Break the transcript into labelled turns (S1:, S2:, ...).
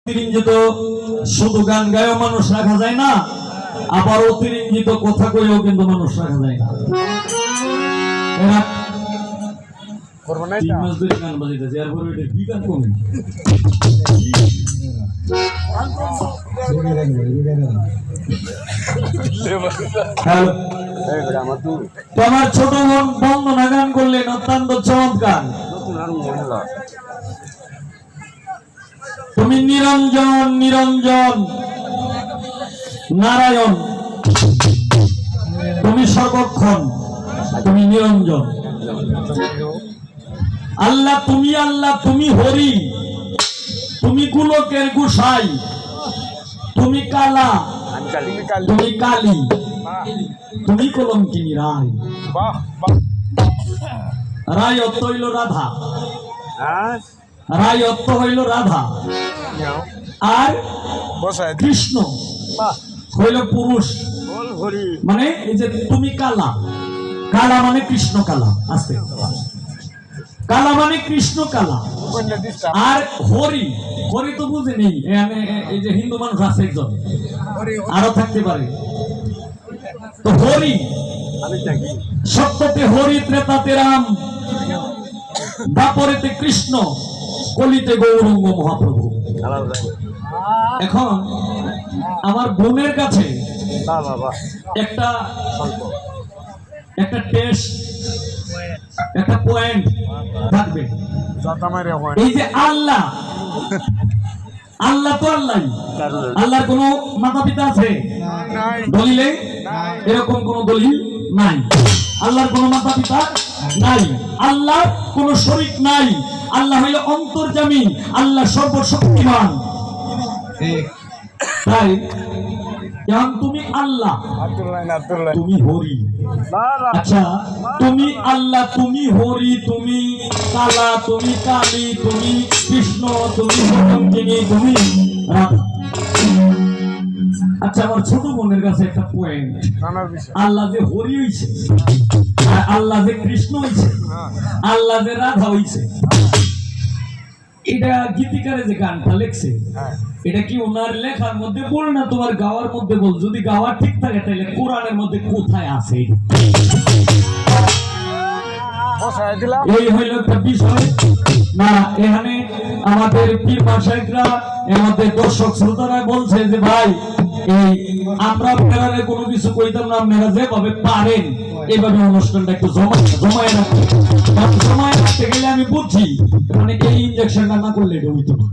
S1: অতিরঞ্জিত শুধু গান গায়েও মানুষ রাখা যায় না, আবার অতিরঞ্জিত কথা কইও কিন্তু মানুষ রাখা যায় না। এরা তিন মাস ধরে গান বাজাইতেছে, এরপরে এটা কি গান কমে তোমার ছোট বোন বন্দনা গান করলেন, অত্যন্ত চমৎকার। তুমি নিরঞ্জন নিরঞ্জন নারায়ণ, তুমি সর্বক্ষণ, তুমি নিরঞ্জন। আল্লাহ তুমি হরি, তুমি গোলকের গোসাই, তুমি কালা, তুমি কালী, তুমি কলঙ্কিনী রায়। রায় অর্থ হইল রাধা, রায় অর্থ হইল রাধা, আর কৃষ্ণ হইল পুরুষ। মানে এই যে তুমি কালা, কালা মানে কৃষ্ণ কালা, আছে কালা মানে কৃষ্ণ কালা। আর হরি, হরি তো বুঝে নেই, এই যে হিন্দু মানুষ আছে একজন, আরো থাকতে পারে। তো হরি সত্যতে হরি, ত্রেতাতে রাম, দাপরেতে কৃষ্ণ, কলিতে গৌরঙ্গ মহাপ্রভু। এখন আমার বোনের কাছে একটা টেস্ট, একটা পয়েন্ট থাকবে। এই যে আল্লাহ, আল্লাহ তো আল্লাহ, আল্লাহর কোন মাতা পিতা আছে? দলিলে এরকম কোন দলিল নাই। আল্লাহর কোন মাতা পিতা নাই, আল্লাহর কোন শরীক নাই। আল্লাহ হইল অন্তর্যামী, আল্লাহ সর্বশক্তিমান। তাই এখন তুমি আল্লাহ, তুমি হরি। আচ্ছা, তুমি আল্লাহ, তুমি হরি, তুমি কালা, তুমি কালী, তুমি কৃষ্ণ, তুমি কলঙ্কিনী, তুমি রাধা। আচ্ছা, আমার ছোট বোনের কাছে একটা পয়েন্ট, আল্লাহ যে হরি হইছে, আল্লাহ যে কৃষ্ণ হইছে, আল্লাহ যে রাধা হইছে, এটা গীতিকারে যে গানটা লেখছে, এটা কি ওনার লেখার মধ্যে বল না তোমার গাওয়ার মধ্যে বল? যদি গাওয়া ঠিক থাকে তাহলে কোরআনের মধ্যে কোথায় আছে? এই হইল একটা বিষয় না। এখানে আমাদের পীর মাশায়েখরা, আমাদের দর্শক শ্রোতারা বলছে যে ভাই, এই আমরা আপনারা কোনো কিছু কইতাম না, আপনারা যেভাবে পারেন এইভাবে অনুষ্ঠানটা একটু জমায় রাখতে। জমায় রাখতে গেলে আমি বুঝছি মানে এই ইনজেকশনটা না করলে এটা হইতো না।